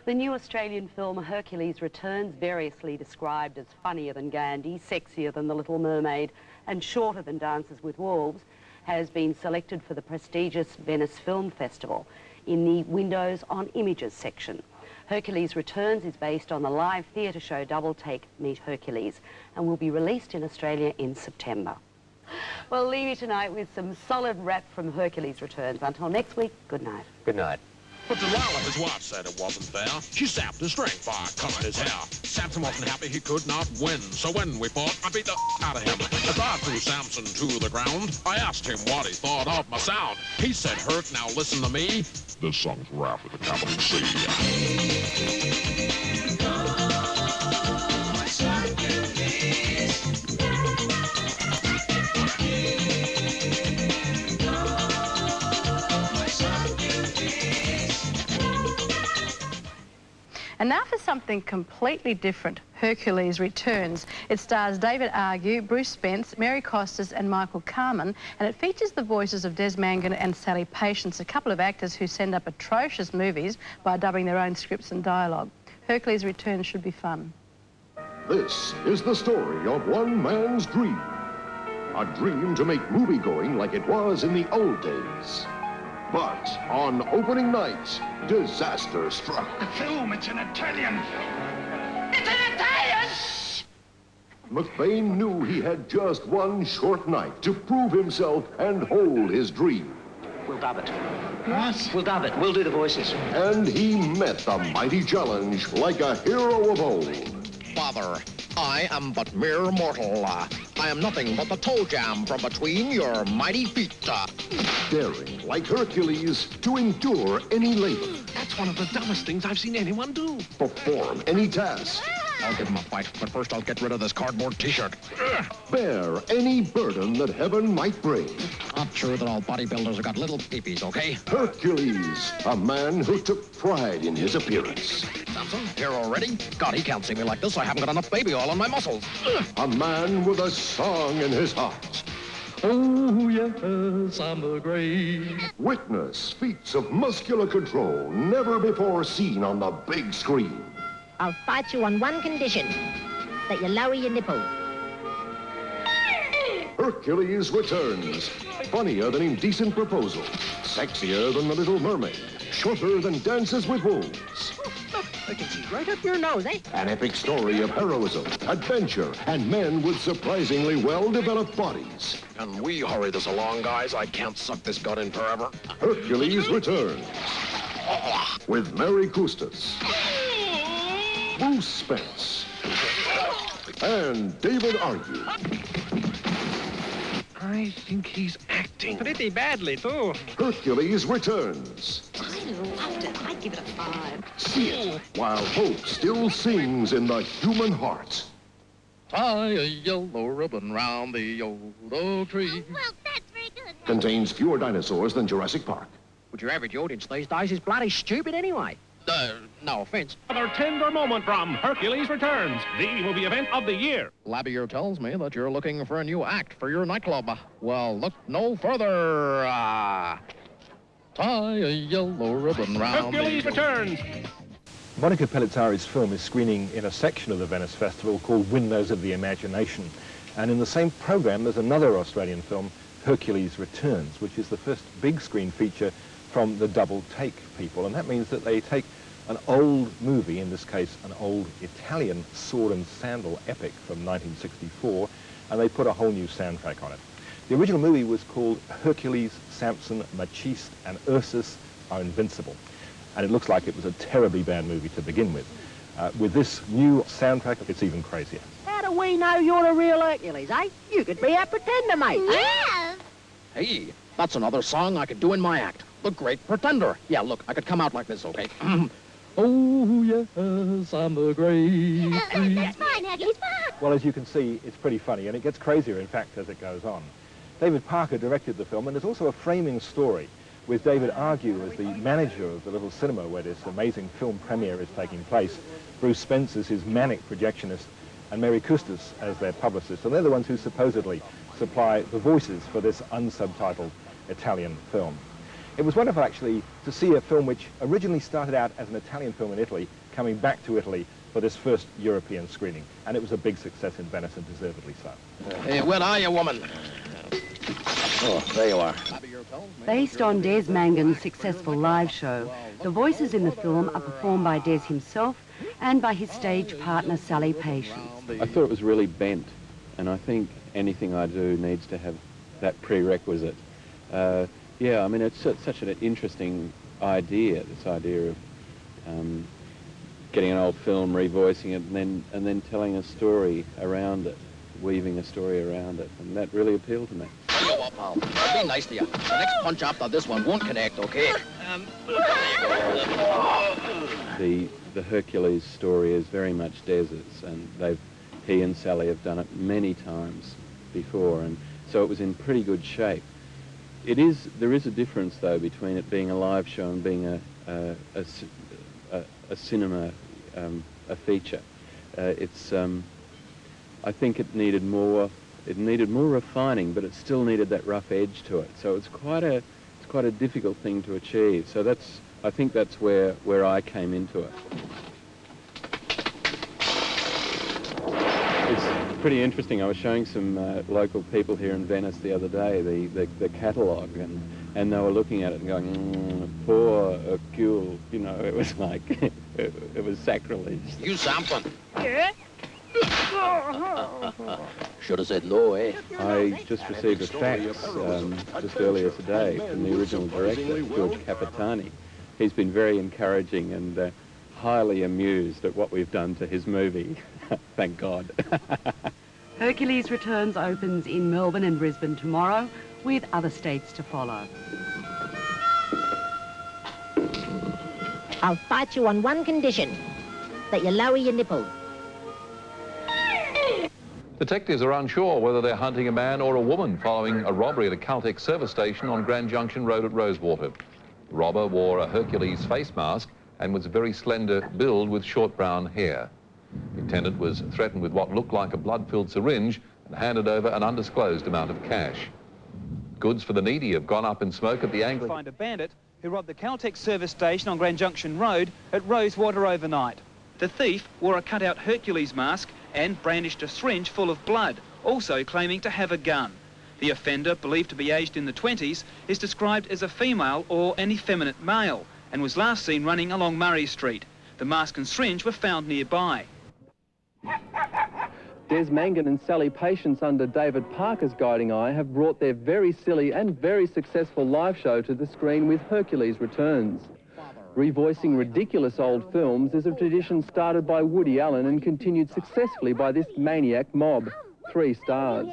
The new Australian film Hercules Returns, variously described as funnier than Gandhi, sexier than The Little Mermaid and shorter than Dances with Wolves, has been selected for the prestigious Venice Film Festival in the Windows on Images section. Hercules Returns is based on the live theatre show Double Take Meet Hercules and will be released in Australia in September. We'll leave you tonight with some solid rap from Hercules Returns. Until next week, good night. Good night. But Delilah, his wife, said it wasn't fair. She sapped his strength by cutting his hair. Samson wasn't happy he could not win. So when we fought, I beat the out of him. As I threw Samson to the ground, I asked him what he thought of my sound. He said, Herc, now listen to me. This song's rap with a capital C. And now for something completely different, Hercules Returns. It stars David Argue, Bruce Spence, Mary Costas and Michael Carman, and it features the voices of Des Mangan and Sally Patience, a couple of actors who send up atrocious movies by dubbing their own scripts and dialogue. Hercules Returns should be fun. This is the story of one man's dream. A dream to make movie-going like it was in the old days. But on opening night, disaster struck. The film, it's an Italian film. It's an Italian! McBain knew he had just one short night to prove himself and hold his dream. We'll dub it. What? We'll dub it. We'll do the voices. And he met the mighty challenge like a hero of old. Father, I am but mere mortal. I am nothing but the toe jam from between your mighty feet. Daring, like Hercules, to endure any labor. That's one of the dumbest things I've seen anyone do. Perform any task. I'll give him a fight, but first I'll get rid of this cardboard t-shirt. Bear any burden that heaven might bring. Not true that all bodybuilders have got little peepees, okay? Hercules, a man who took pride in his appearance. Samson, here already? God, he can't see me like this. I haven't got enough baby oil on my muscles. A man with a song in his heart. Oh, yes, I'm the great. Witness feats of muscular control never before seen on the big screen. I'll fight you on one condition, that you lower your nipple. Hercules Returns. Funnier than Indecent Proposal. Sexier than The Little Mermaid. Shorter than Dances with Wolves. I can see right up your nose, eh? An epic story of heroism, adventure, and men with surprisingly well-developed bodies. Can we hurry this along, guys? I can't suck this gut in forever. Hercules Returns. With Mary Costas, Bruce Spence, and David Argue. I think he's acting. Pretty badly, too. Hercules Returns. I loved it. I'd give it a 5. See it while hope still sings in the human heart. Tie a yellow ribbon round the old oak tree. Well, that's very good. Contains fewer dinosaurs than Jurassic Park. But your average audience these days is bloody stupid anyway. No offense. Another tender moment from Hercules Returns, the movie event of the year. Labier tells me that you're looking for a new act for your nightclub. Well, look no further. Tie a yellow ribbon round Hercules Returns. Monica Pellizzari's film is screening in a section of the Venice Festival called Windows of the Imagination. And in the same program, there's another Australian film, Hercules Returns, which is the first big screen feature from the Double Take people. And that means that they take an old movie, in this case an old Italian sword and sandal epic from 1964, and they put a whole new soundtrack on it. The original movie was called Hercules, Samson, Maciste and Ursus are Invincible. And it looks like it was a terribly bad movie to begin with. With this new soundtrack, it's even crazier. How do we know you're the real Hercules, eh? You could be our pretender, mate. Yes! Hey, that's another song I could do in my act. The Great Pretender. Yeah, look, I could come out like this, okay? Oh, yes, I'm the great. That's fine, Hercules, fine. Well, as you can see, it's pretty funny, and it gets crazier, in fact, as it goes on. David Parker directed the film, and there's also a framing story with David Argue as the manager of the little cinema where this amazing film premiere is taking place. Bruce Spence is his manic projectionist, and Mary Costas as their publicist, and they're the ones who supposedly supply the voices for this unsubtitled Italian film. It was wonderful, actually, to see a film which originally started out as an Italian film in Italy, coming back to Italy for this first European screening. And it was a big success in Venice, and deservedly so. Hey, where are you, woman? Oh, there you are. Based on Des Mangan's successful live show, the voices in the film are performed by Des himself and by his stage partner, Sally Patience. I thought it was really bent, and I think anything I do needs to have that prerequisite. Yeah, I mean, it's such an interesting idea, this idea of getting an old film, revoicing it, and then telling a story around it, weaving a story around it, and that really appealed to me. Go up, pal. Be nice to you. The next punch after this one won't connect, okay? The Hercules story is very much Des's, and he and Sally have done it many times before, and so it was in pretty good shape. There is a difference, though, between it being a live show and being a cinema, a feature. I think it needed more refining, but it still needed that rough edge to it. So it's quite a difficult thing to achieve. So I think that's where I came into it. It's pretty interesting. I was showing some local people here in Venice the other day the catalogue, and they were looking at it and going, poor Hercule, you know, it was like, it was sacrilege. You something. Yeah. Should have said no, eh? I just received a fax just earlier today from the original director, George Capitani. He's been very encouraging and highly amused at what we've done to his movie. Thank God. Hercules Returns opens in Melbourne and Brisbane tomorrow, with other states to follow. I'll fight you on one condition, that you lower your nipples. Detectives are unsure whether they're hunting a man or a woman following a robbery at a Caltex service station on Grand Junction Road at Rosewater. The robber wore a Hercules face mask and was a very slender build with short brown hair. The attendant was threatened with what looked like a blood-filled syringe and handed over an undisclosed amount of cash. Goods for the needy have gone up in smoke at the Anglican... Find a bandit who robbed the Caltex service station on Grand Junction Road at Rosewater overnight. The thief wore a cut-out Hercules mask and brandished a syringe full of blood, also claiming to have a gun. The offender, believed to be aged in the 20s, is described as a female or an effeminate male and was last seen running along Murray Street. The mask and syringe were found nearby. Des Mangan and Sally Patience, under David Parker's guiding eye, have brought their very silly and very successful live show to the screen with Hercules Returns. Revoicing ridiculous old films is a tradition started by Woody Allen and continued successfully by this maniac mob. 3 stars.